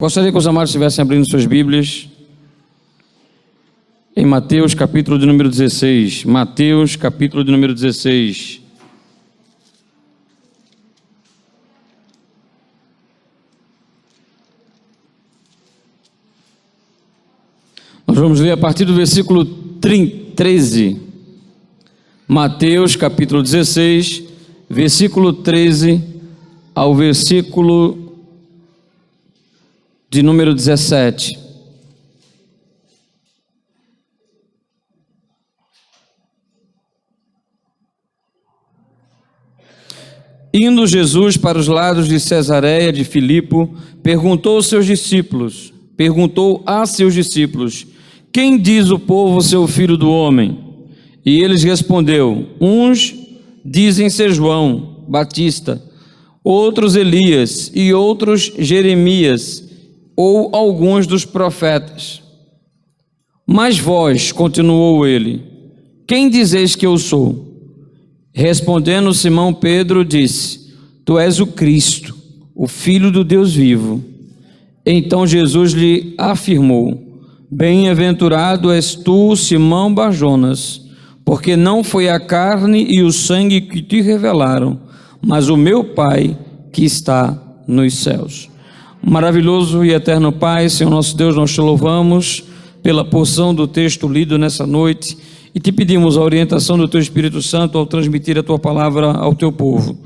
Gostaria que os amados estivessem abrindo suas Bíblias em Mateus, capítulo de número 16. Mateus, capítulo de número 16. Nós vamos ler a partir do versículo 13. Mateus, capítulo 16, versículo 13 ao versículo de número 17. Indo Jesus para os lados de Cesareia de Filipe, perguntou a seus discípulos: quem diz o povo ser o filho do homem? E eles respondeu: uns dizem ser João Batista, outros Elias e outros Jeremias ou alguns dos profetas. Mas vós, continuou ele, quem dizeis que eu sou? Respondendo Simão Pedro disse: tu és o Cristo, o Filho do Deus vivo. Então Jesus lhe afirmou: bem-aventurado és tu, Simão Barjonas, porque não foi a carne e o sangue que te revelaram, mas o meu Pai que está nos céus. Maravilhoso e eterno Pai, Senhor nosso Deus, nós te louvamos pela porção do texto lido nessa noite e te pedimos a orientação do teu Espírito Santo ao transmitir a tua palavra ao teu povo.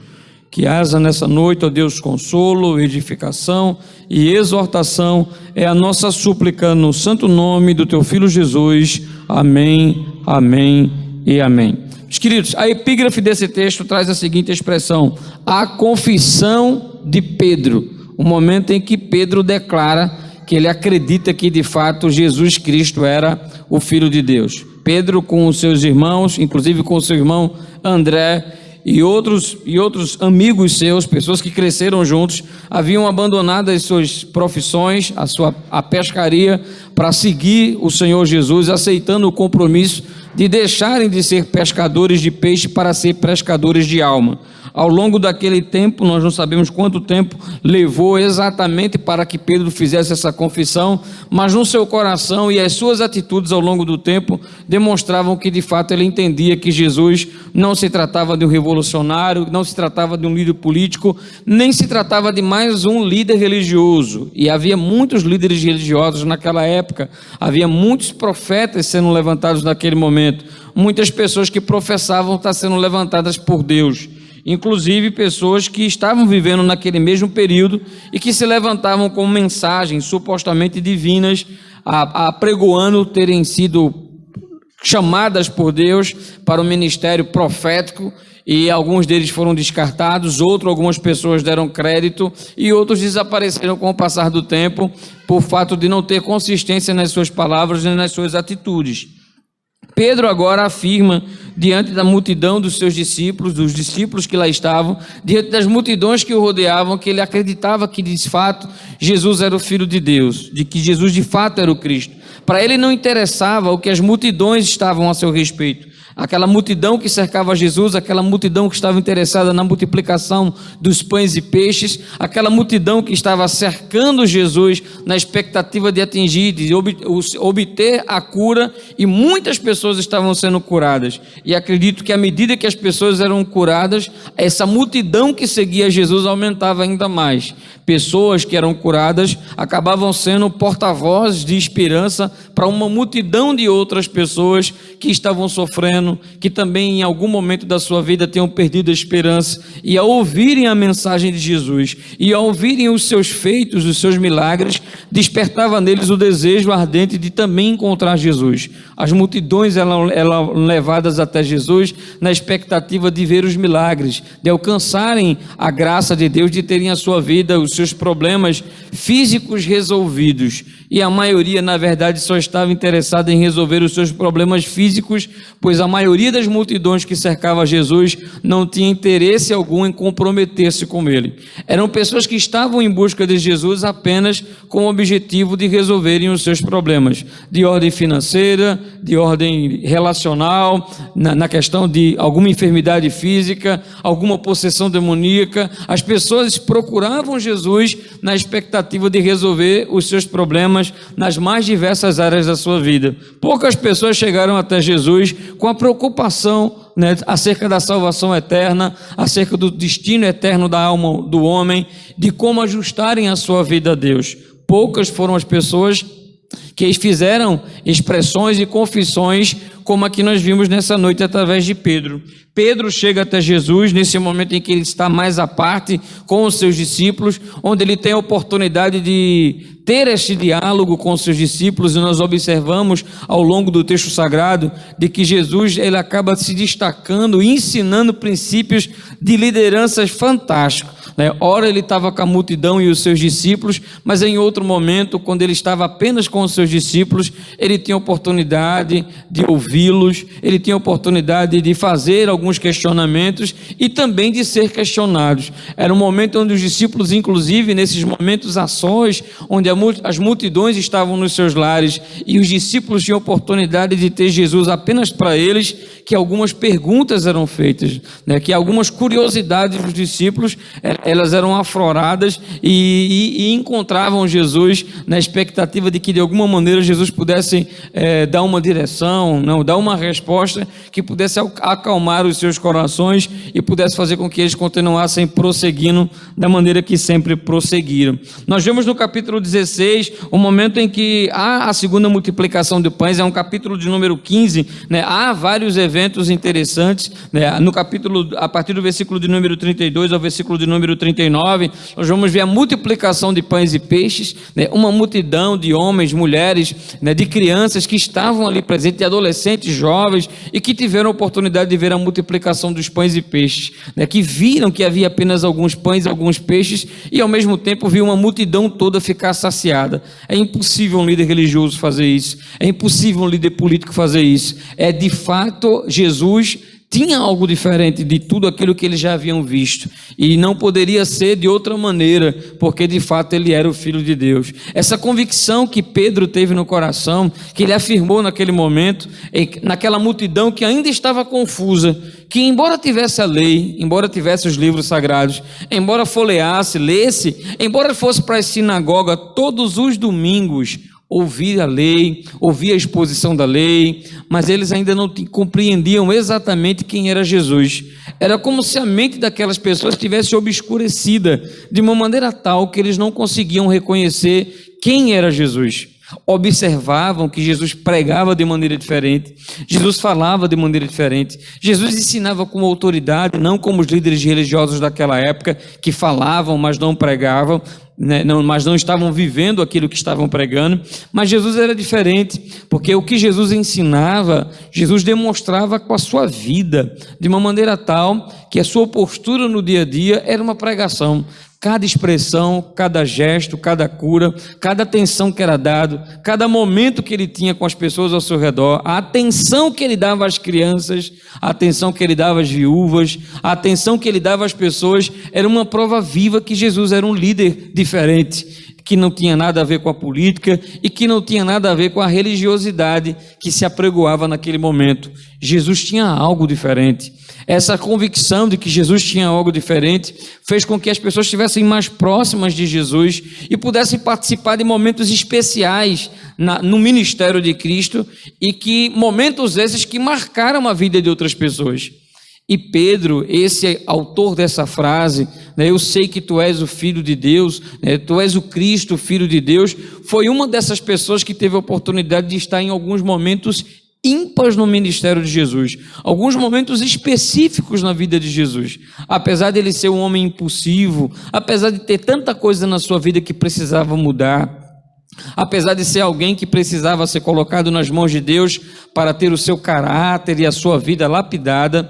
Que haja nessa noite, ó Deus, consolo, edificação e exortação, é a nossa súplica no santo nome do teu Filho Jesus. Amém, amém e amém. Meus queridos, a epígrafe desse texto traz a seguinte expressão: a confissão de Pedro. O momento em que Pedro declara que ele acredita que de fato Jesus Cristo era o Filho de Deus. Pedro com os seus irmãos, inclusive com o seu irmão André e outros amigos seus, pessoas que cresceram juntos, haviam abandonado as suas profissões, a pescaria, para seguir o Senhor Jesus, aceitando o compromisso de deixarem de ser pescadores de peixe para ser pescadores de alma. Ao longo daquele tempo, nós não sabemos quanto tempo levou exatamente para que Pedro fizesse essa confissão, mas no seu coração e as suas atitudes ao longo do tempo demonstravam que de fato ele entendia que Jesus não se tratava de um revolucionário, não se tratava de um líder político, nem se tratava de mais um líder religioso. E havia muitos líderes religiosos naquela época, havia muitos profetas sendo levantados naquele momento, muitas pessoas que professavam estar sendo levantadas por Deus. Inclusive pessoas que estavam vivendo naquele mesmo período e que se levantavam com mensagens supostamente divinas, apregoando terem sido chamadas por Deus para o ministério profético, e alguns deles foram descartados, algumas pessoas deram crédito e outros desapareceram com o passar do tempo por fato de não ter consistência nas suas palavras e nas suas atitudes. Pedro agora afirma diante da multidão dos seus discípulos, dos discípulos que lá estavam, diante das multidões que o rodeavam, que ele acreditava que de fato Jesus era o Filho de Deus, de que Jesus de fato era o Cristo. Para ele não interessava o que as multidões estavam a seu respeito. Aquela multidão que cercava Jesus, aquela multidão que estava interessada na multiplicação dos pães e peixes, aquela multidão que estava cercando Jesus na expectativa de atingir, de obter a cura, e muitas pessoas estavam sendo curadas. E acredito que à medida que as pessoas eram curadas, essa multidão que seguia Jesus aumentava ainda mais. Pessoas que eram curadas acabavam sendo porta-vozes de esperança para uma multidão de outras pessoas que estavam sofrendo, que também em algum momento da sua vida tinham perdido a esperança, e ao ouvirem a mensagem de Jesus e ao ouvirem os seus feitos, os seus milagres, despertava neles o desejo ardente de também encontrar Jesus. As multidões eram levadas até Jesus na expectativa de ver os milagres, de alcançarem a graça de Deus, de terem a sua vida, os seus problemas físicos resolvidos. E a maioria, na verdade, só estava interessada em resolver os seus problemas físicos, pois a maioria das multidões que cercava Jesus não tinha interesse algum em comprometer-se com ele. Eram pessoas que estavam em busca de Jesus apenas com o objetivo de resolverem os seus problemas, de ordem financeira, de ordem relacional, na questão de alguma enfermidade física, alguma possessão demoníaca. As pessoas procuravam Jesus na expectativa de resolver os seus problemas nas mais diversas áreas da sua vida. Poucas pessoas chegaram até Jesus com a preocupação, né, acerca da salvação eterna, acerca do destino eterno da alma do homem, de como ajustarem a sua vida a Deus. Poucas foram as pessoas que fizeram expressões e confissões como a que nós vimos nessa noite através de Pedro. Pedro chega até Jesus nesse momento em que ele está mais à parte com os seus discípulos, onde ele tem a oportunidade de ter este diálogo com os seus discípulos, e nós observamos ao longo do texto sagrado de que Jesus ele acaba se destacando, ensinando princípios de lideranças fantásticos. Ora ele estava com a multidão e os seus discípulos, mas em outro momento, quando ele estava apenas com os seus discípulos, ele tinha oportunidade de ouvi-los, ele tinha oportunidade de fazer alguns questionamentos e também de ser questionados. Era um momento onde os discípulos, inclusive nesses momentos a sós, onde as multidões estavam nos seus lares e os discípulos tinham oportunidade de ter Jesus apenas para eles, que algumas perguntas eram feitas, né? Que algumas curiosidades dos discípulos elas eram afloradas e encontravam Jesus na expectativa de que de alguma maneira Jesus pudesse dar uma direção, não, dar uma resposta que pudesse acalmar os seus corações e pudesse fazer com que eles continuassem prosseguindo da maneira que sempre prosseguiram. Nós vemos no capítulo 16 o momento em que há a segunda multiplicação de pães, é um capítulo de número 15, né? Há vários eventos interessantes, né? No capítulo, a partir do versículo de número 32 ao versículo de número 39, nós vamos ver a multiplicação de pães e peixes, né? Uma multidão de homens, mulheres, né? De crianças que estavam ali presentes, de adolescentes, jovens, e que tiveram a oportunidade de ver a multiplicação dos pães e peixes, né? Que viram que havia apenas alguns pães e alguns peixes, e ao mesmo tempo viu uma multidão toda ficar saciada. É impossível um líder religioso fazer isso, é impossível um líder político fazer isso. É de fato, Jesus tinha algo diferente de tudo aquilo que eles já haviam visto, e não poderia ser de outra maneira, porque de fato ele era o Filho de Deus. Essa convicção que Pedro teve no coração, que ele afirmou naquele momento, naquela multidão que ainda estava confusa, que embora tivesse a lei, embora tivesse os livros sagrados, embora folheasse, lesse, embora fosse para a sinagoga todos os domingos, ouvir a lei, ouvir a exposição da lei, mas eles ainda não compreendiam exatamente quem era Jesus. Era como se a mente daquelas pessoas estivesse obscurecida de uma maneira tal que eles não conseguiam reconhecer quem era Jesus. Observavam que Jesus pregava de maneira diferente, Jesus falava de maneira diferente, Jesus ensinava com autoridade, não como os líderes religiosos daquela época que falavam, mas não pregavam, né? Mas não estavam vivendo aquilo que estavam pregando. Mas Jesus era diferente, porque o que Jesus ensinava, Jesus demonstrava com a sua vida, de uma maneira tal que a sua postura no dia a dia era uma pregação. Cada expressão, cada gesto, cada cura, cada atenção que era dado, cada momento que ele tinha com as pessoas ao seu redor, a atenção que ele dava às crianças, a atenção que ele dava às viúvas, a atenção que ele dava às pessoas, era uma prova viva que Jesus era um líder diferente, que não tinha nada a ver com a política e que não tinha nada a ver com a religiosidade que se apregoava naquele momento. Jesus tinha algo diferente. Essa convicção de que Jesus tinha algo diferente fez com que as pessoas estivessem mais próximas de Jesus e pudessem participar de momentos especiais no ministério de Cristo, e que momentos esses que marcaram a vida de outras pessoas. E Pedro, esse autor dessa frase, né, eu sei que tu és o Filho de Deus, né, tu és o Cristo, o Filho de Deus, foi uma dessas pessoas que teve a oportunidade de estar em alguns momentos ímpares no ministério de Jesus, alguns momentos específicos na vida de Jesus. Apesar de ele ser um homem impulsivo, apesar de ter tanta coisa na sua vida que precisava mudar, apesar de ser alguém que precisava ser colocado nas mãos de Deus para ter o seu caráter e a sua vida lapidada,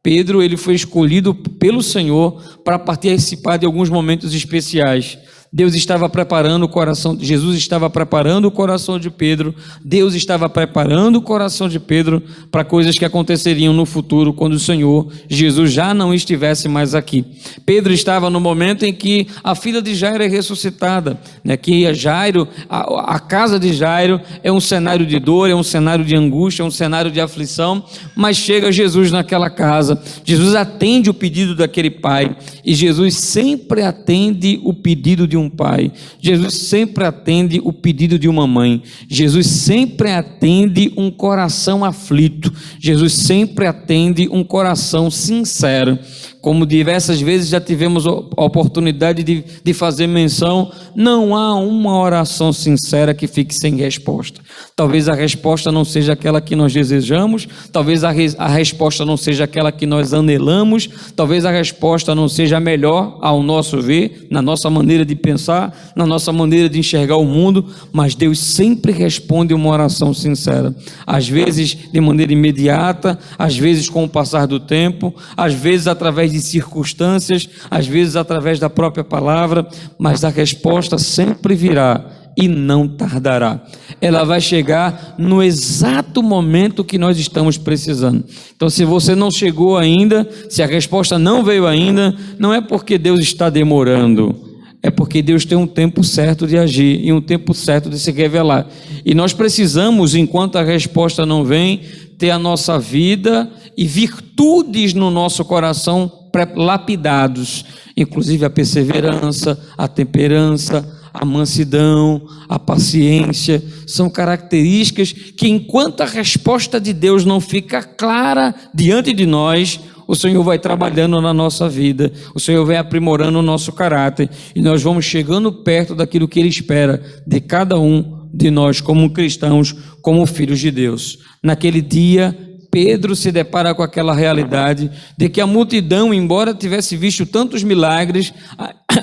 Pedro ele foi escolhido pelo Senhor para participar de alguns momentos especiais. Deus estava preparando o coração, Jesus estava preparando o coração de Pedro, Deus estava preparando o coração de Pedro para coisas que aconteceriam no futuro, quando o Senhor Jesus já não estivesse mais aqui. Pedro estava no momento em que a filha de Jairo é ressuscitada, né? Que Jairo, a casa de Jairo é um cenário de dor, é um cenário de angústia, é um cenário de aflição, mas chega Jesus naquela casa, Jesus atende o pedido daquele pai, e Jesus sempre atende o pedido de um pai, Jesus sempre atende o pedido de uma mãe, Jesus sempre atende um coração aflito, Jesus sempre atende um coração sincero. Como diversas vezes já tivemos a oportunidade de fazer menção, não há uma oração sincera que fique sem resposta. Talvez a resposta não seja aquela que nós desejamos, talvez a resposta não seja aquela que nós anelamos, talvez a resposta não seja a melhor ao nosso ver, na nossa maneira de pensar, na nossa maneira de enxergar o mundo, mas Deus sempre responde uma oração sincera. Às vezes de maneira imediata, às vezes com o passar do tempo, às vezes através de circunstâncias, às vezes através da própria palavra, mas a resposta sempre virá e não tardará. Ela vai chegar no exato momento que nós estamos precisando. Então, se você não chegou ainda, se a resposta não veio ainda, não é porque Deus está demorando, é porque Deus tem um tempo certo de agir e um tempo certo de se revelar. E nós precisamos, enquanto a resposta não vem, ter a nossa vida e virtudes no nosso coração lapidados, inclusive a perseverança, a temperança, a mansidão, a paciência, são características que, enquanto a resposta de Deus não fica clara diante de nós, o Senhor vai trabalhando na nossa vida, o Senhor vai aprimorando o nosso caráter, e nós vamos chegando perto daquilo que Ele espera de cada um de nós como cristãos, como filhos de Deus. Naquele dia, Pedro se depara com aquela realidade de que a multidão, embora tivesse visto tantos milagres,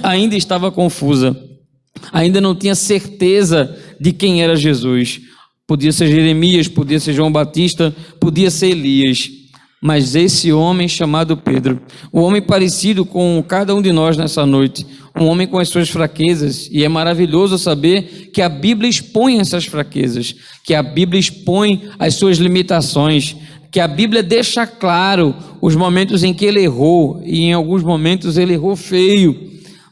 ainda estava confusa, ainda não tinha certeza de quem era Jesus. Podia ser Jeremias, podia ser João Batista, podia ser Elias, mas esse homem chamado Pedro, um homem parecido com cada um de nós nessa noite, um homem com as suas fraquezas, e é maravilhoso saber que a Bíblia expõe essas fraquezas, que a Bíblia expõe as suas limitações, que a Bíblia deixa claro os momentos em que ele errou, e em alguns momentos ele errou feio,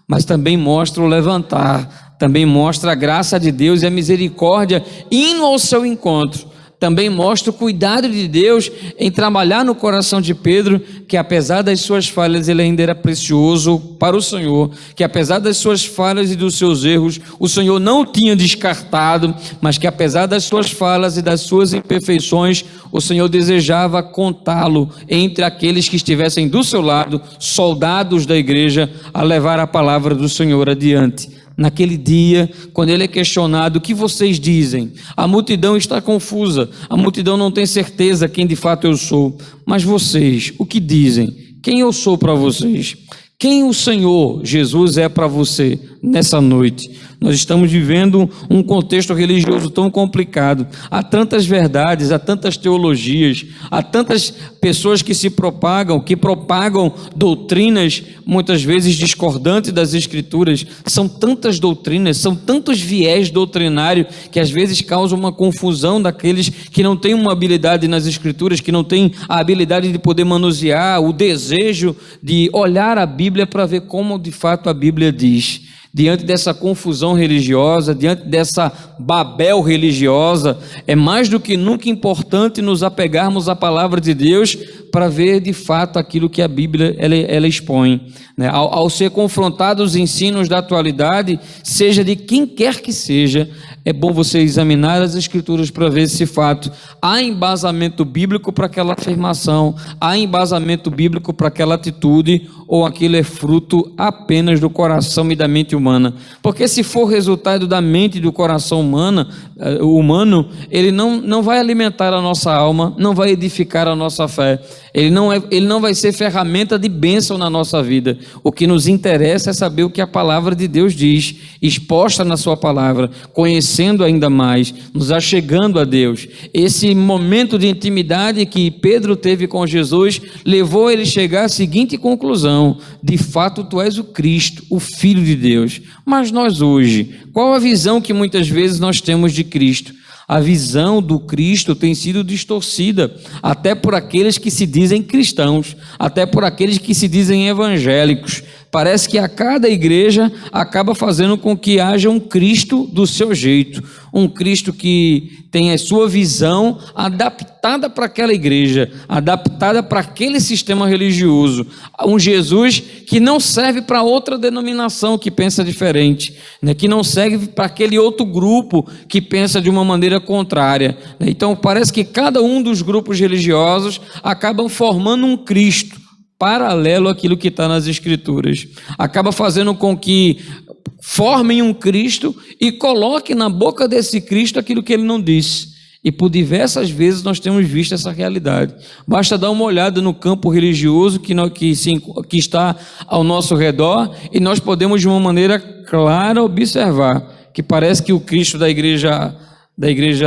mas também mostra o levantar, também mostra a graça de Deus e a misericórdia indo ao seu encontro. Também mostra o cuidado de Deus em trabalhar no coração de Pedro, que apesar das suas falhas, ele ainda era precioso para o Senhor, que apesar das suas falhas e dos seus erros, o Senhor não o tinha descartado, mas que apesar das suas falhas e das suas imperfeições, o Senhor desejava contá-lo entre aqueles que estivessem do seu lado, soldados da igreja, a levar a palavra do Senhor adiante. Naquele dia, quando ele é questionado, o que vocês dizem? A multidão está confusa, a multidão não tem certeza quem de fato eu sou. Mas vocês, o que dizem? Quem eu sou para vocês? Quem o Senhor Jesus é para você nessa noite? Nós estamos vivendo um contexto religioso tão complicado, há tantas verdades, há tantas teologias, há tantas pessoas que propagam doutrinas muitas vezes discordantes das Escrituras. São tantas doutrinas, são tantos viés doutrinários que às vezes causam uma confusão daqueles que não têm uma habilidade nas Escrituras, que não têm a habilidade de poder manusear, o desejo de olhar a Bíblia para ver como de fato a Bíblia diz. Diante dessa confusão religiosa, diante dessa Babel religiosa, é mais do que nunca importante nos apegarmos à palavra de Deus para ver de fato aquilo que a Bíblia ela expõe, né? Ao ser confrontados os ensinos da atualidade, seja de quem quer que seja, é bom você examinar as Escrituras para ver se de fato há embasamento bíblico para aquela afirmação, há embasamento bíblico para aquela atitude, ou aquilo é fruto apenas do coração e da mente humana. Porque se for resultado da mente e do coração humano, ele não vai alimentar a nossa alma, não vai edificar a nossa fé. Ele não vai ser ferramenta de bênção na nossa vida. O que nos interessa é saber o que a palavra de Deus diz, exposta na sua palavra, conhecendo ainda mais, nos achegando a Deus. Esse momento de intimidade que Pedro teve com Jesus levou ele a chegar à seguinte conclusão: de fato tu és o Cristo, o Filho de Deus. Mas nós hoje, qual a visão que muitas vezes nós temos de Cristo? A visão do Cristo tem sido distorcida, até por aqueles que se dizem cristãos, até por aqueles que se dizem evangélicos. Parece que a cada igreja acaba fazendo com que haja um Cristo do seu jeito, um Cristo que tem a sua visão adaptada para aquela igreja, adaptada para aquele sistema religioso, um Jesus que não serve para outra denominação que pensa diferente, né? Que não serve para aquele outro grupo que pensa de uma maneira contrária, né? Então parece que cada um dos grupos religiosos acabam formando um Cristo paralelo àquilo que está nas Escrituras, acaba fazendo com que formem um Cristo e coloquem na boca desse Cristo aquilo que ele não disse. E por diversas vezes nós temos visto essa realidade. Basta dar uma olhada no campo religioso que está ao nosso redor e nós podemos de uma maneira clara observar que parece que o Cristo da igreja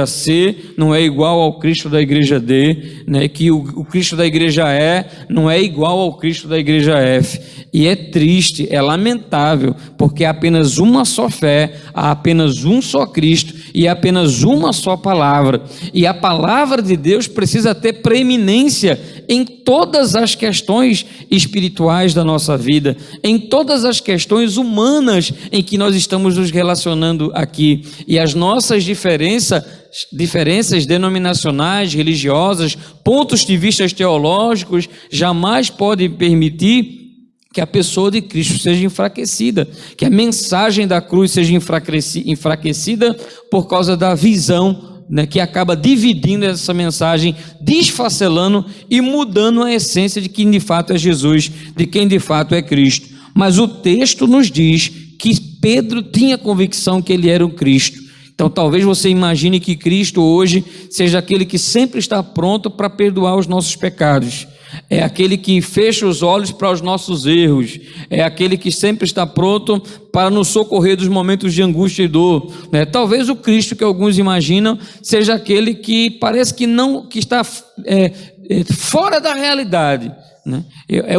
C não é igual ao Cristo da igreja D, né? Que o Cristo da igreja E não é igual ao Cristo da igreja F. E é triste, é lamentável, porque há apenas uma só fé, há apenas um só Cristo e há apenas uma só palavra. E a palavra de Deus precisa ter preeminência em todas as questões espirituais da nossa vida, em todas as questões humanas em que nós estamos nos relacionando aqui. E as nossas diferenças denominacionais, religiosas, pontos de vista teológicos, jamais podem permitir que a pessoa de Cristo seja enfraquecida, que a mensagem da cruz seja enfraquecida por causa da visão, né, que acaba dividindo essa mensagem, desfacelando e mudando a essência de quem de fato é Jesus, de quem de fato é Cristo. Mas o texto nos diz que Pedro tinha convicção que ele era o Cristo. Então talvez você imagine que Cristo hoje seja aquele que sempre está pronto para perdoar os nossos pecados. É aquele que fecha os olhos para os nossos erros, é aquele que sempre está pronto para nos socorrer dos momentos de angústia e dor, né? Talvez o Cristo que alguns imaginam seja aquele que parece que está fora da realidade, né?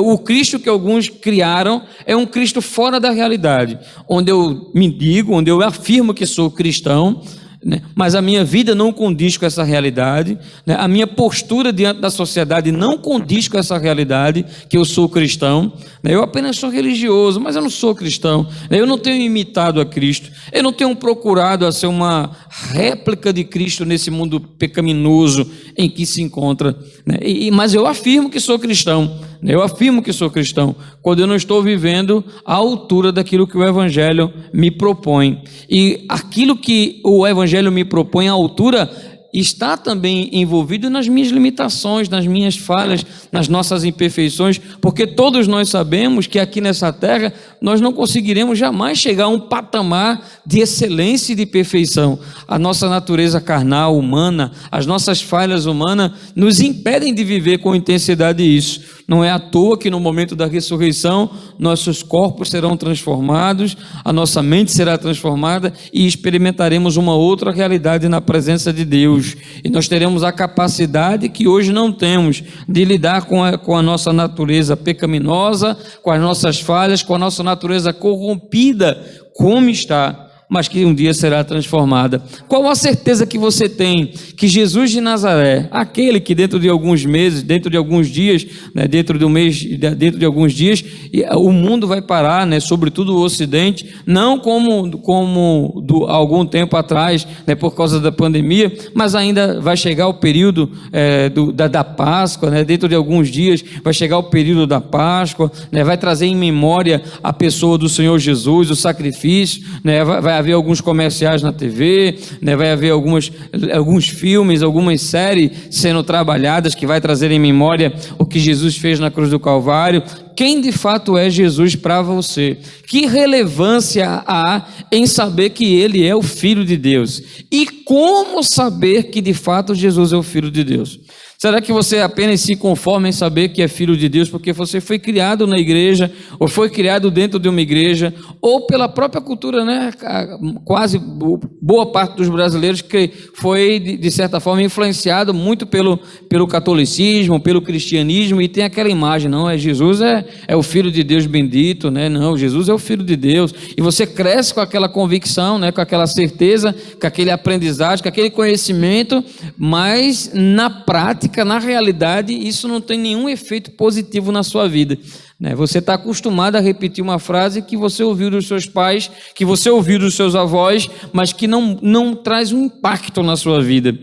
O Cristo que alguns criaram é um Cristo fora da realidade, onde eu afirmo que sou cristão, né? Mas a minha vida não condiz com essa realidade, né? A minha postura diante da sociedade não condiz com essa realidade, que eu sou cristão, né? Eu apenas sou religioso, mas eu não sou cristão, né? Eu não tenho imitado a Cristo, eu não tenho procurado a ser uma réplica de Cristo nesse mundo pecaminoso em que se encontra, né? Mas eu afirmo que sou cristão, né? Eu afirmo que sou cristão quando eu não estou vivendo à altura daquilo que o Evangelho me propõe. E aquilo que o Evangelho me propõe à altura está também envolvido nas minhas limitações, nas minhas falhas, nas nossas imperfeições, porque todos nós sabemos que aqui nessa terra nós não conseguiremos jamais chegar a um patamar de excelência e de perfeição. A nossa natureza carnal, humana, as nossas falhas humanas nos impedem de viver com intensidade isso. Não é à toa que no momento da ressurreição nossos corpos serão transformados, a nossa mente será transformada e experimentaremos uma outra realidade na presença de Deus. E nós teremos a capacidade que hoje não temos de lidar com a nossa natureza pecaminosa, com as nossas falhas, com a nossa natureza corrompida, como está, mas que um dia será transformada. Qual a certeza que você tem que Jesus de Nazaré, aquele que dentro de alguns meses, dentro de alguns dias, né, dentro de alguns dias, o mundo vai parar, né, sobretudo o Ocidente, não como algum tempo atrás, né, por causa da pandemia, mas ainda vai chegar o período da Páscoa, né, dentro de alguns dias vai chegar o período da Páscoa, né, vai trazer em memória a pessoa do Senhor Jesus, o sacrifício, né, vai haver alguns comerciais na TV, né, vai haver alguns filmes, algumas séries sendo trabalhadas que vai trazer em memória o que Jesus fez na cruz do Calvário. Quem de fato é Jesus para você? Que relevância há em saber que Ele é o Filho de Deus? E como saber que de fato Jesus é o Filho de Deus? Será que você apenas se conforma em saber que é filho de Deus porque você foi criado na igreja, ou foi criado dentro de uma igreja, ou pela própria cultura, né? Quase boa parte dos brasileiros que foi, de certa forma, influenciado muito pelo catolicismo, pelo cristianismo, e tem aquela imagem, não, Jesus é o filho de Deus bendito, né? Não, Jesus é o filho de Deus, e você cresce com aquela convicção, né? Com aquela certeza, com aquele aprendizagem, com aquele conhecimento, mas na prática, na realidade, isso não tem nenhum efeito positivo na sua vida, né? Você está acostumado a repetir uma frase que você ouviu dos seus pais, que você ouviu dos seus avós, mas que não traz um impacto na sua vida,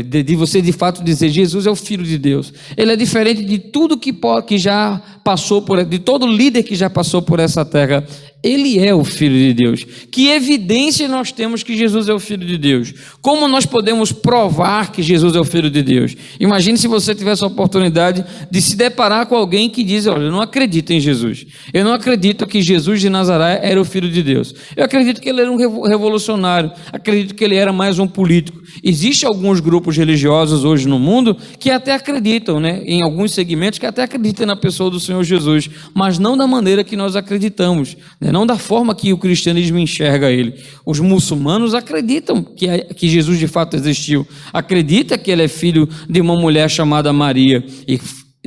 de você de fato dizer, Jesus é o Filho de Deus. Ele é diferente de tudo que já passou de todo líder que já passou por essa terra. Ele é o Filho de Deus. Que evidência nós temos que Jesus é o Filho de Deus? Como nós podemos provar que Jesus é o Filho de Deus? Imagine se você tivesse a oportunidade de se deparar com alguém que diz, olha, eu não acredito em Jesus. Eu não acredito que Jesus de Nazaré era o Filho de Deus. Eu acredito que ele era um revolucionário. Acredito que ele era mais um político. Existem alguns grupos religiosos hoje no mundo que até acreditam, né? Em alguns segmentos que até acreditam na pessoa do Senhor Jesus, mas não da maneira que nós acreditamos, né? Não da forma que o cristianismo enxerga ele. Os muçulmanos acreditam que Jesus de fato existiu, acredita que ele é filho de uma mulher chamada Maria, e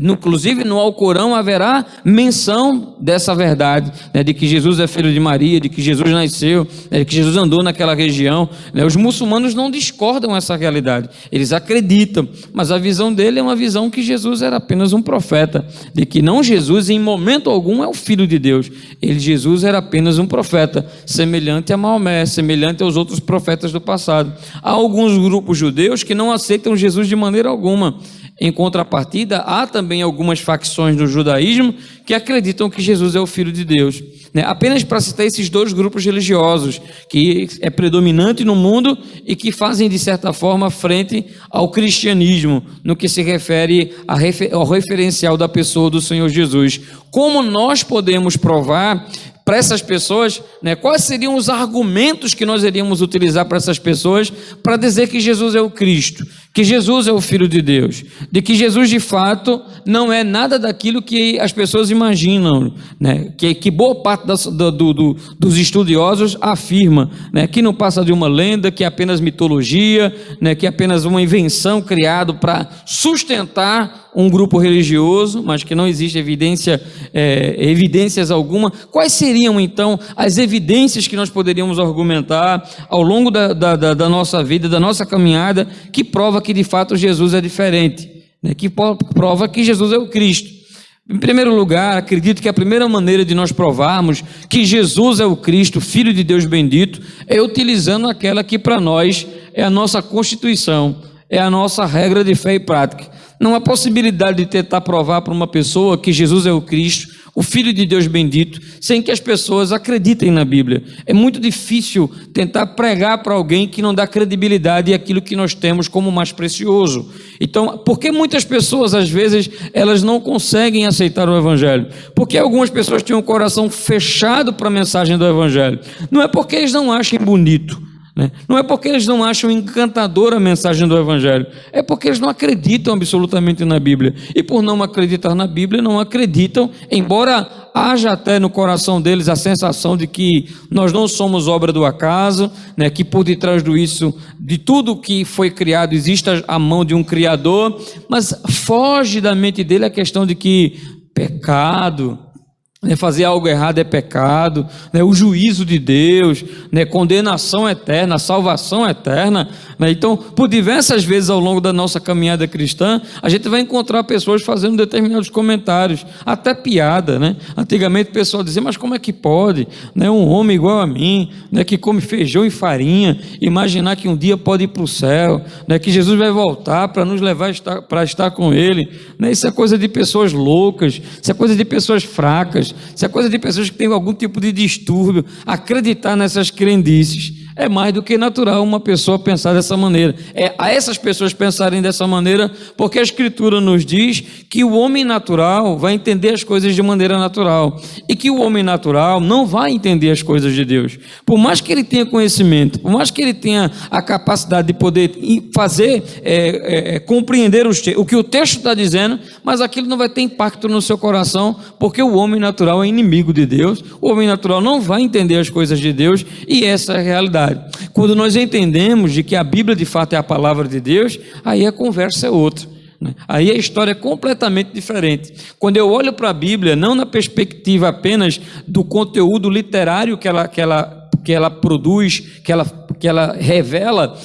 inclusive no Alcorão haverá menção dessa verdade, né, de que Jesus é filho de Maria, de que Jesus nasceu, de que Jesus andou naquela região, né? Os muçulmanos não discordam dessa realidade, eles acreditam, mas a visão dele é uma visão que Jesus era apenas um profeta, de que não, Jesus em momento algum é o Filho de Deus, Jesus era apenas um profeta, semelhante a Maomé, semelhante aos outros profetas do passado. Há alguns grupos judeus que não aceitam Jesus de maneira alguma. Em contrapartida, há também algumas facções do judaísmo que acreditam que Jesus é o Filho de Deus, né? Apenas para citar esses dois grupos religiosos, que é predominante no mundo e que fazem, de certa forma, frente ao cristianismo, no que se refere ao referencial da pessoa do Senhor Jesus. Como nós podemos provar para essas pessoas, né, quais seriam os argumentos que nós iríamos utilizar para essas pessoas para dizer que Jesus é o Cristo, que Jesus é o Filho de Deus, de que Jesus de fato não é nada daquilo que as pessoas imaginam, né, que boa parte dos estudiosos afirma, né, que não passa de uma lenda, que é apenas mitologia, né, que é apenas uma invenção criada para sustentar um grupo religioso, mas que não existe evidências alguma. Quais seriam então as evidências que nós poderíamos argumentar ao longo da nossa vida, da nossa caminhada, que prova que de fato Jesus é diferente, né? Que prova que Jesus é o Cristo? Em primeiro lugar, acredito que a primeira maneira de nós provarmos que Jesus é o Cristo, Filho de Deus bendito, é utilizando aquela que para nós é a nossa Constituição, é a nossa regra de fé e prática. Não há possibilidade de tentar provar para uma pessoa que Jesus é o Cristo, o Filho de Deus bendito, sem que as pessoas acreditem na Bíblia. É muito difícil tentar pregar para alguém que não dá credibilidade àquilo que nós temos como mais precioso. Então, por que muitas pessoas, às vezes, elas não conseguem aceitar o Evangelho? Porque algumas pessoas têm o coração fechado para a mensagem do Evangelho. Não é porque eles não achem bonito, né? Não é porque eles não acham encantadora a mensagem do Evangelho, é porque eles não acreditam absolutamente na Bíblia, e por não acreditar na Bíblia, não acreditam, embora haja até no coração deles a sensação de que nós não somos obra do acaso, né? Que por detrás de tudo que foi criado, existe a mão de um Criador, mas foge da mente dele a questão de que pecado, fazer algo errado é pecado, né? O juízo de Deus, né? Condenação eterna, salvação eterna, né? Então, por diversas vezes ao longo da nossa caminhada cristã, a gente vai encontrar pessoas fazendo determinados comentários, até piada, né? Antigamente o pessoal dizia, mas como é que pode, né? Um homem igual a mim, né? Que come feijão e farinha, imaginar que um dia pode ir para o céu, né? Que Jesus vai voltar para nos levar para estar com Ele, né? Isso é coisa de pessoas loucas, isso é coisa de pessoas fracas. normais, isso é coisa de pessoas que têm algum tipo de distúrbio. Acreditar nessas crendices é mais do que natural uma pessoa pensar dessa maneira. A essas pessoas pensarem dessa maneira, porque a Escritura nos diz que o homem natural vai entender as coisas de maneira natural, e que o homem natural não vai entender as coisas de Deus. Por mais que ele tenha conhecimento, por mais que ele tenha a capacidade de poder fazer, compreender o que o texto está dizendo, mas aquilo não vai ter impacto no seu coração, porque o homem natural é inimigo de Deus, o homem natural não vai entender as coisas de Deus, e essa é a realidade. Quando nós entendemos de que a Bíblia de fato é a palavra de Deus, aí a conversa é outra, né? Aí a história é completamente diferente. Quando eu olho para a Bíblia, não na perspectiva apenas do conteúdo literário que ela produz, que ela revela,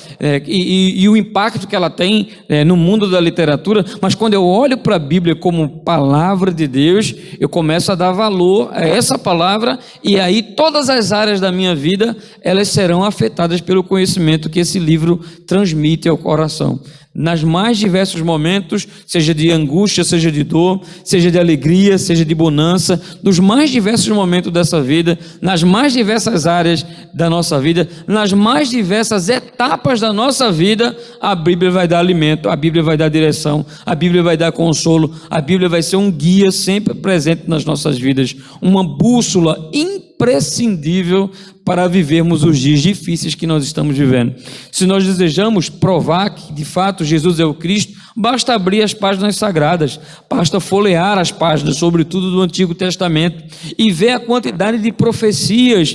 e o impacto que ela tem no mundo da literatura, mas quando eu olho para a Bíblia como palavra de Deus, eu começo a dar valor a essa palavra, e aí todas as áreas da minha vida, elas serão afetadas pelo conhecimento que esse livro transmite ao coração. Nas mais diversos momentos, seja de angústia, seja de dor, seja de alegria, seja de bonança, dos mais diversos momentos dessa vida, nas mais diversas áreas da nossa vida, nas mais diversas etapas da nossa vida, a Bíblia vai dar alimento, a Bíblia vai dar direção, a Bíblia vai dar consolo, a Bíblia vai ser um guia sempre presente nas nossas vidas, uma bússola imprescindível para vivermos os dias difíceis que nós estamos vivendo. Se nós desejamos provar que de fato Jesus é o Cristo, basta abrir as páginas sagradas, basta folhear as páginas, sobretudo do Antigo Testamento, e ver a quantidade de profecias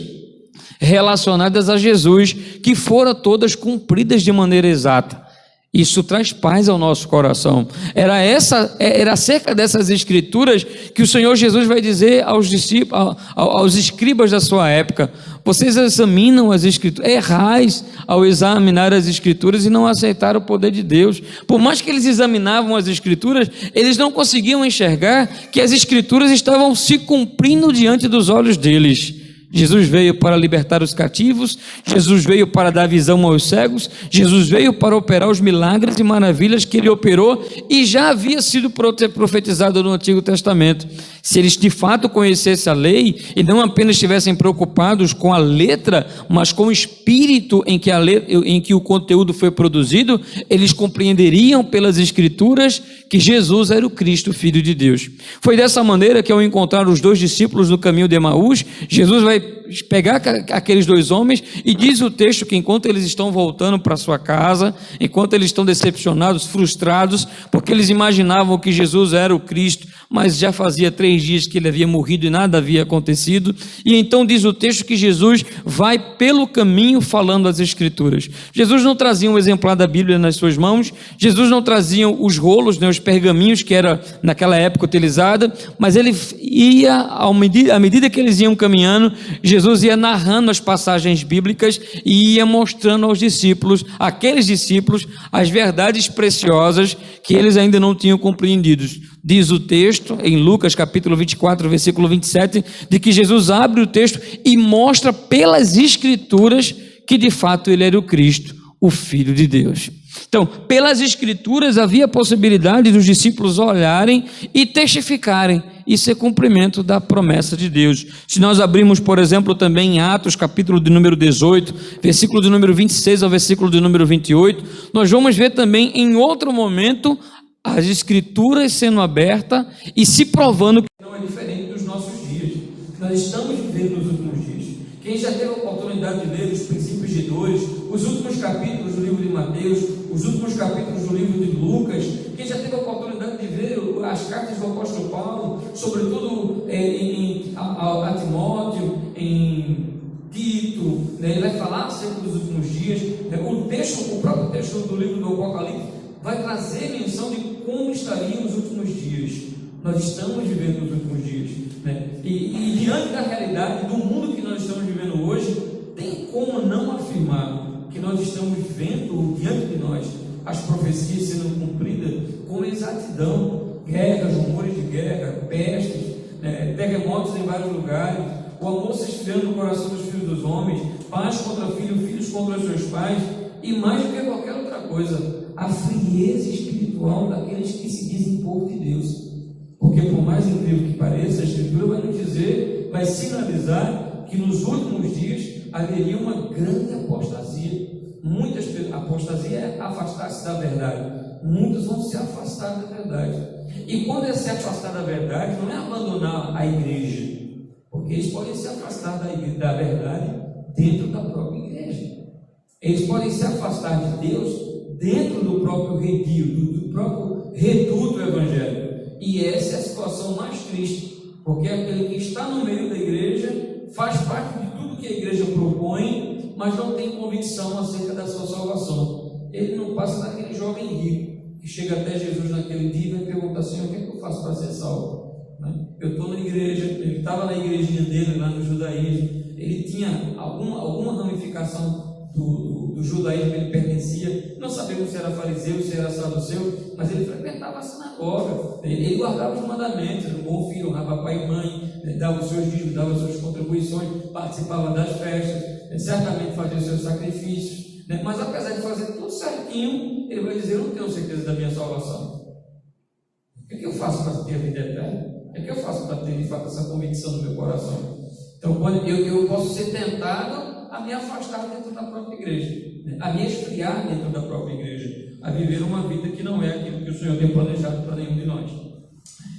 relacionadas a Jesus, que foram todas cumpridas de maneira exata. Isso traz paz ao nosso coração. Era acerca dessas escrituras que o Senhor Jesus vai dizer aos discípulos, aos escribas da sua época: vocês examinam as escrituras, errais ao examinar as escrituras e não aceitar o poder de Deus. Por mais que eles examinavam as escrituras, eles não conseguiam enxergar que as escrituras estavam se cumprindo diante dos olhos deles. Jesus veio para libertar os cativos, Jesus veio para dar visão aos cegos, Jesus veio para operar os milagres e maravilhas que ele operou e já havia sido profetizado no Antigo Testamento. Se eles de fato conhecessem a lei e não apenas estivessem preocupados com a letra, mas com o espírito em que o conteúdo foi produzido, eles compreenderiam pelas Escrituras que Jesus era o Cristo, Filho de Deus. Foi dessa maneira que, ao encontrar os dois discípulos no caminho de Emaús, Jesus vai pegar aqueles dois homens, e diz o texto que enquanto eles estão voltando para sua casa, enquanto eles estão decepcionados, frustrados, porque eles imaginavam que Jesus era o Cristo, mas já fazia 3 dias que ele havia morrido e nada havia acontecido, e então diz o texto que Jesus vai pelo caminho falando as Escrituras. Jesus não trazia um exemplar da Bíblia nas suas mãos, Jesus não trazia os rolos, os pergaminhos que era naquela época utilizada, mas ele ia, à medida que eles iam caminhando, Jesus ia narrando as passagens bíblicas e ia mostrando aos discípulos, aqueles discípulos, as verdades preciosas que eles ainda não tinham compreendido. Diz o texto, em Lucas capítulo 24, versículo 27, de que Jesus abre o texto e mostra pelas Escrituras que de fato ele era o Cristo, o Filho de Deus. Então, pelas Escrituras havia a possibilidade dos discípulos olharem e testificarem. Isso é cumprimento da promessa de Deus. Se nós abrirmos, por exemplo, também em Atos, capítulo de número 18, versículo de número 26 ao versículo de número 28, nós vamos ver também em outro momento as Escrituras sendo abertas e se provando que não é diferente dos nossos dias. Nós estamos vivendo nos últimos dias. Quem já teve a oportunidade de ler os princípios de dores, os últimos capítulos do livro de Mateus, os últimos capítulos do livro de Lucas, quem já teve a oportunidade de ver as cartas do apóstolo Paulo, sobretudo a Timóteo, em Tito, ele vai falar acerca dos últimos dias, o próprio texto do livro do Apocalipse vai trazer menção de como estariam os últimos dias. Nós estamos vivendo os últimos dias, e diante da realidade do mundo que nós estamos vivendo hoje, tem como não afirmar que nós estamos vendo diante de nós as profecias sendo cumpridas com exatidão. Guerras, rumores de guerra, pestes, terremotos em vários lugares, o amor se esfriando no coração dos filhos dos homens, pais contra filhos, filhos contra os seus pais, e mais do que qualquer outra coisa, a frieza espiritual daqueles que se dizem povo de Deus. Porque por mais incrível que pareça, a Escritura vai nos dizer, vai sinalizar que nos últimos dias haveria uma grande apostasia. Apostasia é afastar-se da verdade. Muitos vão se afastar da verdade. E quando é se afastar da verdade, não é abandonar a igreja, porque eles podem se afastar da verdade dentro da própria igreja. Eles podem se afastar de Deus dentro do próprio redil, do próprio reduto evangélico. E essa é a situação mais triste, porque aquele que está no meio da igreja faz parte de tudo que a igreja propõe, mas não tem convicção acerca da sua salvação. Ele não passa daquele jovem rico que chega até Jesus naquele dia e vai perguntar assim: o que é que eu faço para ser salvo? Eu estou na igreja, ele estava na igrejinha dele lá no judaísmo, ele tinha alguma ramificação do judaísmo que ele pertencia, não sabemos se era fariseu, se era saduceu, mas ele frequentava a sinagoga, ele guardava os mandamentos, era um bom filho, honrava pai e mãe, dava os seus dízimos, dava as suas contribuições, participava das festas, certamente fazia os seus sacrifícios, mas apesar de fazer tudo certinho, ele vai dizer: eu não tenho certeza da minha salvação. O que eu faço para ter a vida eterna? O que eu faço para ter de fato essa convicção no meu coração? Então, quando eu posso ser tentado a me afastar dentro da própria igreja, a me esfriar dentro da própria igreja, a viver uma vida que não é aquilo que o Senhor tem planejado para nenhum de nós.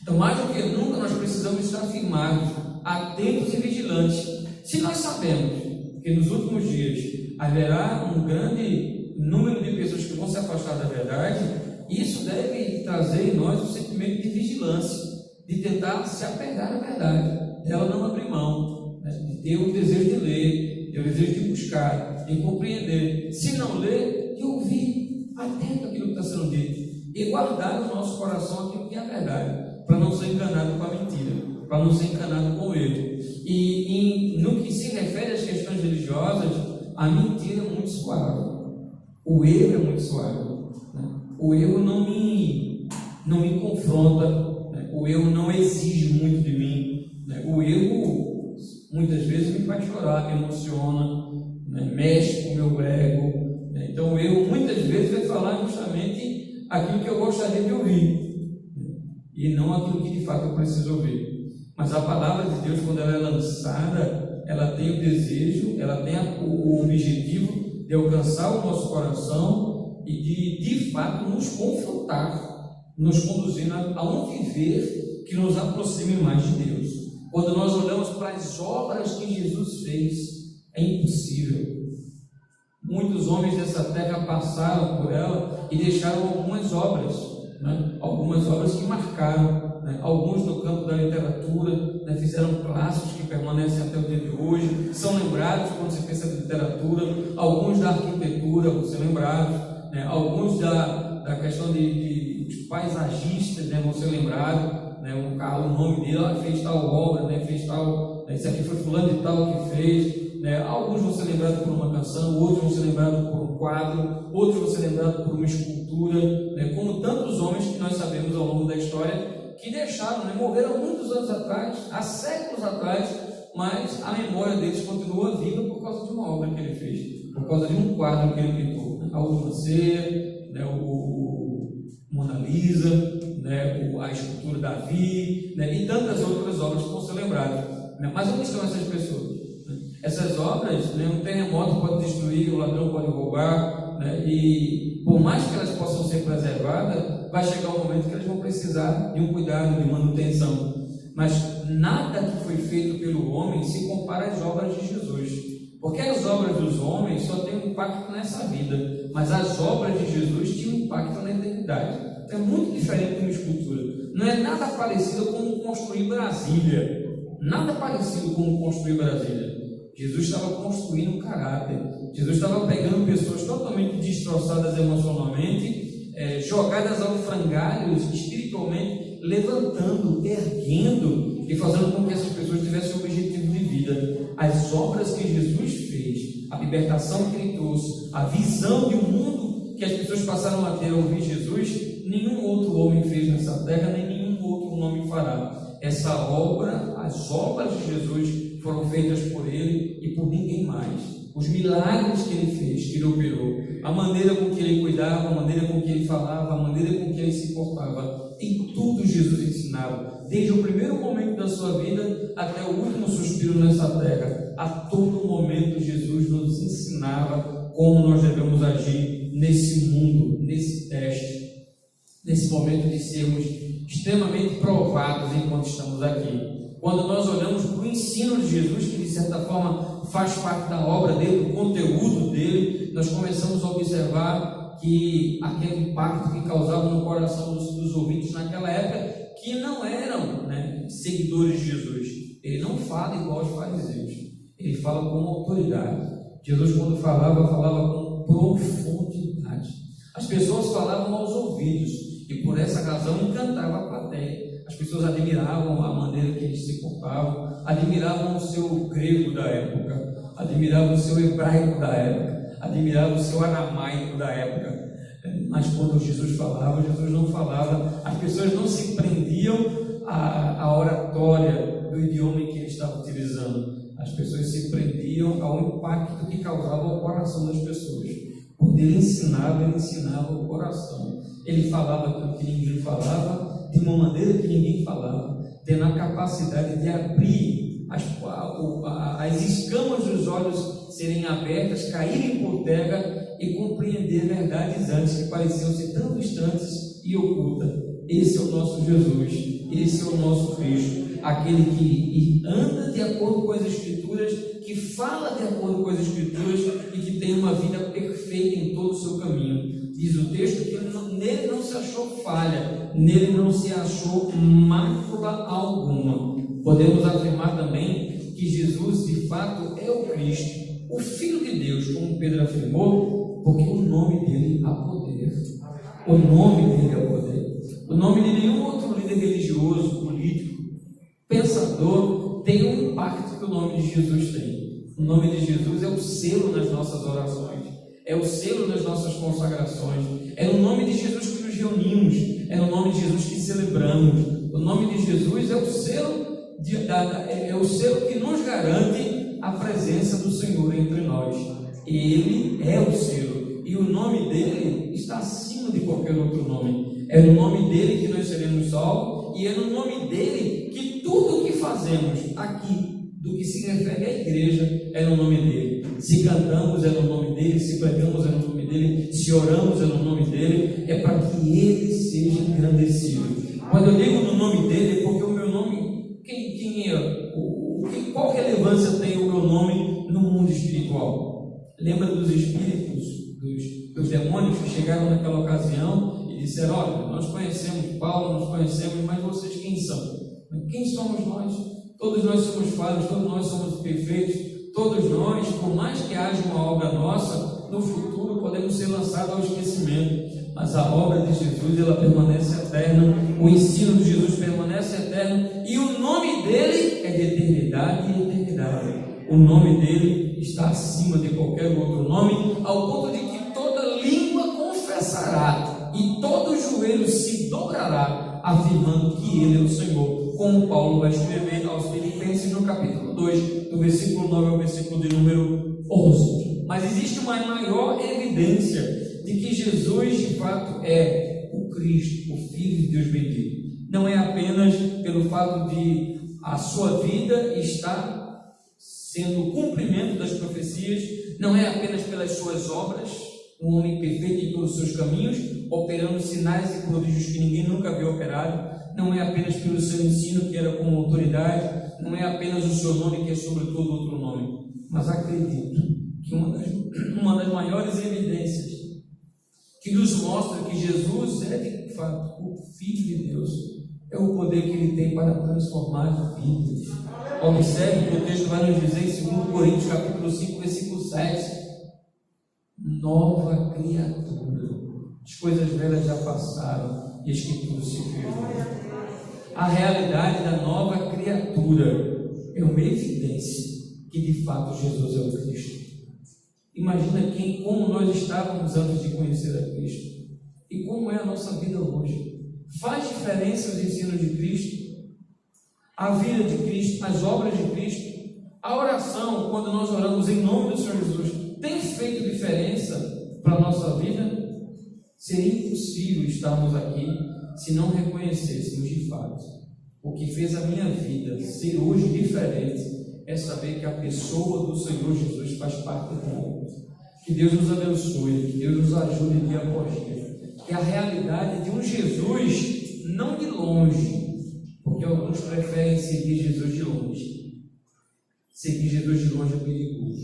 Então, mais do que nunca, nós precisamos estar firmados, atentos e vigilantes. Se nós sabemos que nos últimos dias haverá um grande número de pessoas que vão se afastar da verdade, isso deve trazer em nós um sentimento de vigilância, de tentar se apegar à verdade, dela não abrir mão, de ter o desejo de ler, ter o desejo de buscar, de compreender. Se não ler, de ouvir, atento àquilo que está sendo dito, e guardar no nosso coração aquilo que é a verdade, para não ser enganado com a mentira, para não ser enganado com o erro. E no que se refere às questões religiosas, a mentira é muito suave, o erro é muito suave, o erro não me confronta, o erro não exige muito de mim, o erro muitas vezes me faz chorar, me emociona, mexe com o meu ego. Então o erro muitas vezes vai falar justamente aquilo que eu gostaria de ouvir, e não aquilo que de fato eu preciso ouvir. Mas a palavra de Deus, quando ela é lançada, ela tem o desejo, ela tem o objetivo de alcançar o nosso coração e de fato nos confrontar, nos conduzindo a um viver que nos aproxime mais de Deus. Quando nós olhamos para as obras que Jesus fez, é impossível. Muitos homens dessa terra passaram por ela e deixaram algumas obras, algumas obras que marcaram, alguns no campo da literatura, fizeram clássicos que permanecem até o dia de hoje, são lembrados quando se pensa em literatura, alguns da arquitetura vão ser lembrados, alguns da questão de paisagistas vão ser lembrados, o nome dele, fez tal obra, fez tal, isso aqui foi fulano de tal que fez. Alguns vão ser lembrados por uma canção, outros vão ser lembrados por um quadro, outros vão ser lembrados por uma escultura, como tantos homens que nós sabemos ao longo da história que deixaram, morreram muitos anos atrás, há séculos atrás, mas a memória deles continua viva por causa de uma obra que ele fez, por causa de um quadro que ele pintou, a Última Ceia, o Mona Lisa, a escultura Davi, e tantas outras obras que vão ser lembradas. Mas onde estão essas pessoas? Essas obras, um terremoto pode destruir, o ladrão pode roubar, e por mais que elas possam ser preservadas, vai chegar um momento que elas vão precisar de um cuidado, de manutenção. Mas nada que foi feito pelo homem se compara às obras de Jesus, porque as obras dos homens só têm um impacto nessa vida, mas as obras de Jesus tinham um impacto na eternidade. Então é muito diferente de uma escultura. Não é nada parecido com construir Brasília, nada parecido com construir Brasília. Jesus estava construindo um caráter, Jesus estava pegando pessoas totalmente destroçadas emocionalmente, jogadas ao frangalho espiritualmente, levantando, erguendo e fazendo com que essas pessoas tivessem um objetivo de vida. As obras que Jesus fez, a libertação que ele trouxe, a visão de um mundo que as pessoas passaram a ter ao ouvir Jesus, nenhum outro homem fez nessa terra, nem nenhum outro homem fará. Essa obra, as obras de Jesus foram feitas por ele e por ninguém mais. Os milagres que ele fez, que ele operou, a maneira com que ele cuidava, a maneira com que ele falava, a maneira com que ele se portava. Em tudo Jesus ensinava, desde o primeiro momento da sua vida até o último suspiro nessa terra. A todo momento Jesus nos ensinava como nós devemos agir nesse mundo, nesse teste, nesse momento de sermos extremamente provados enquanto estamos aqui. Quando nós olhamos para o ensino de Jesus, que de certa forma faz parte da obra dele, do conteúdo dele, nós começamos a observar que aquele impacto que causava no coração dos ouvintes naquela época, que não eram, seguidores de Jesus. Ele não fala igual aos fariseus, ele fala com autoridade. Jesus, quando falava com profundidade. As pessoas falavam aos ouvidos e por essa razão encantava a plateia. As pessoas admiravam a maneira que eles se portavam, admiravam o seu grego da época, admiravam o seu hebraico da época, admiravam o seu aramaico da época. Mas quando Jesus falava, Jesus não falava, as pessoas não se prendiam à oratória do idioma que ele estava utilizando. As pessoas se prendiam ao impacto que causava ao coração das pessoas. Quando ele ensinava o coração. Ele falava aquilo que ninguém falava, de uma maneira que ninguém falava, tendo a capacidade de abrir as escamas dos olhos serem abertas, caírem por terra e compreender verdades antes que pareciam ser tão distantes e ocultas. Esse é o nosso Jesus, esse é o nosso Cristo, aquele que anda de acordo com as Escrituras, que fala de acordo com as Escrituras e que tem uma vida perfeita em todo o seu caminho. Diz o texto que nele não se achou falha, nele não se achou mácula alguma. Podemos afirmar também que Jesus de fato é o Cristo, o Filho de Deus, como Pedro afirmou, porque o nome dele há poder. O nome dele há poder. O nome de nenhum outro líder religioso, político, pensador tem o impacto que o nome de Jesus tem. O nome de Jesus é o selo nas nossas orações, é o selo nas nossas consagrações, é no nome de Jesus que nos reunimos, é no nome de Jesus que celebramos. O nome de Jesus é o selo que nos garante a presença do Senhor entre nós. Ele é o selo e o nome dele está acima de qualquer outro nome. É no nome dele que nós seremos salvos e é no nome dele que tudo o que fazemos aqui, do que se refere à igreja, é no nome dele. Se cantamos é no nome dele, se pregamos é no nome dele, se oramos é no nome dele, é para que ele seja engrandecido. Quando eu digo no nome dele, é porque o meu nome, qual relevância tem o meu nome no mundo espiritual? Lembra dos espíritos, dos demônios que chegaram naquela ocasião e disseram: olha, nós conhecemos Paulo, nós conhecemos, mas vocês quem são? Quem somos nós? Todos nós somos falhos, todos nós somos perfeitos, todos nós, por mais que haja uma obra nossa, no futuro podemos ser lançados ao esquecimento, mas a obra de Jesus, ela permanece eterna, o ensino de Jesus permanece eterno, e o nome dele é de eternidade e eternidade. O nome dele está acima de qualquer outro nome, ao ponto de que toda língua confessará e todo joelho se dobrará, afirmando que ele é o Senhor, como Paulo vai escrever aos Filipenses no capítulo 2, do versículo 9 ao versículo de número 11. Mas existe uma maior evidência de que Jesus de fato é o Cristo, o Filho de Deus bendito. Não é apenas pelo fato de a sua vida estar sendo o cumprimento das profecias, não é apenas pelas suas obras, um homem perfeito em todos os seus caminhos, operando sinais e prodígios que ninguém nunca viu operado, não é apenas pelo seu ensino, que era como autoridade, não é apenas o seu nome, que é sobre todo outro nome, mas acredito que uma das maiores evidências que nos mostra que Jesus é de fato o Filho de Deus é o poder que ele tem para transformar vidas. Observe que o texto vai nos dizer em 2 Coríntios capítulo 5, versículo 7, nova criatura, as coisas velhas já passaram e as que tudo se fez. A realidade da nova criatura é uma evidência que de fato Jesus é o Cristo. Imagina como nós estávamos antes de conhecer a Cristo e como é a nossa vida hoje. Faz diferença os ensinos de Cristo, a vida de Cristo, as obras de Cristo, a oração, quando nós oramos em nome do Senhor Jesus, tem feito diferença? para a nossa vida, seria impossível estarmos aqui se não reconhecêssemos de fato. O que fez a minha vida ser hoje diferente é saber que a pessoa do Senhor Jesus faz parte dela. Que Deus nos abençoe, que Deus nos ajude dia após dia. Que a realidade de um Jesus, não de longe, porque alguns preferem seguir Jesus de longe. Seguir Jesus de longe é perigoso,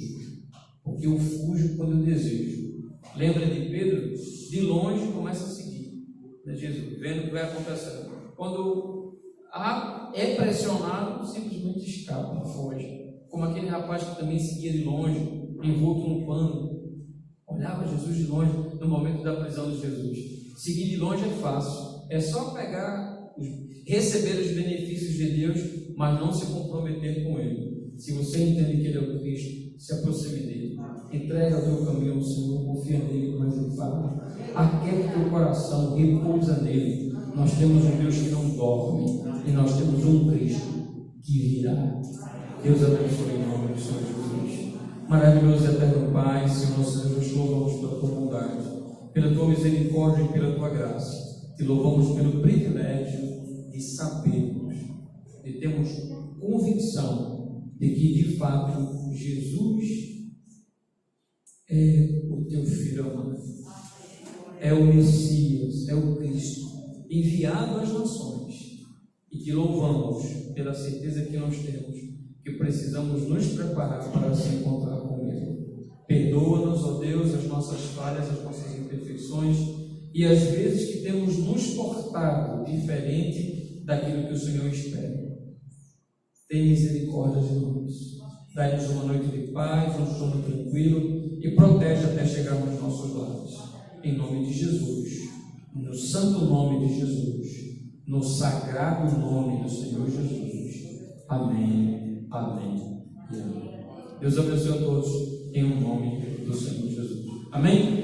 porque eu fujo quando eu desejo. Lembra de Pedro? De longe começa a seguir, né, Jesus, vendo o que vai acontecendo. Quando é pressionado, simplesmente escapa, foge. Como aquele rapaz que também seguia de longe, envolto no pano, olhava Jesus de longe no momento da prisão de Jesus. Seguir de longe é fácil, é só receber os benefícios de Deus, mas não se comprometer com Ele. Se você entende que Ele é o Cristo, se aproxime dele, entrega o teu caminho ao Senhor, confia nele, como Ele fala. Aquieta o teu coração, repousa nele. Nós temos um Deus que não dorme, e nós temos um Cristo que virá. Deus abençoe em nome do Senhor Jesus. Maravilhoso e eterno Pai, Senhor nosso Deus, nós louvamos pela tua bondade, pela tua misericórdia e pela tua graça. Te louvamos pelo privilégio de sabermos, de termos convicção de que de fato Jesus é o teu Filho amado, é o Messias, é o Cristo enviado às nações, e te louvamos pela certeza que nós temos que precisamos nos preparar para se encontrar com Ele. Perdoa-nos, ó Deus, as nossas falhas, as nossas imperfeições e as vezes que temos nos portado diferente daquilo que o Senhor espera. Tem misericórdia de nós. Dai-nos uma noite de paz, um sono tranquilo e protege até chegarmos aos nossos lares. Em nome de Jesus, no santo nome de Jesus, no sagrado nome do Senhor Jesus. Amém. Amém e amém. Deus abençoe a todos em nome do Senhor Jesus. Amém?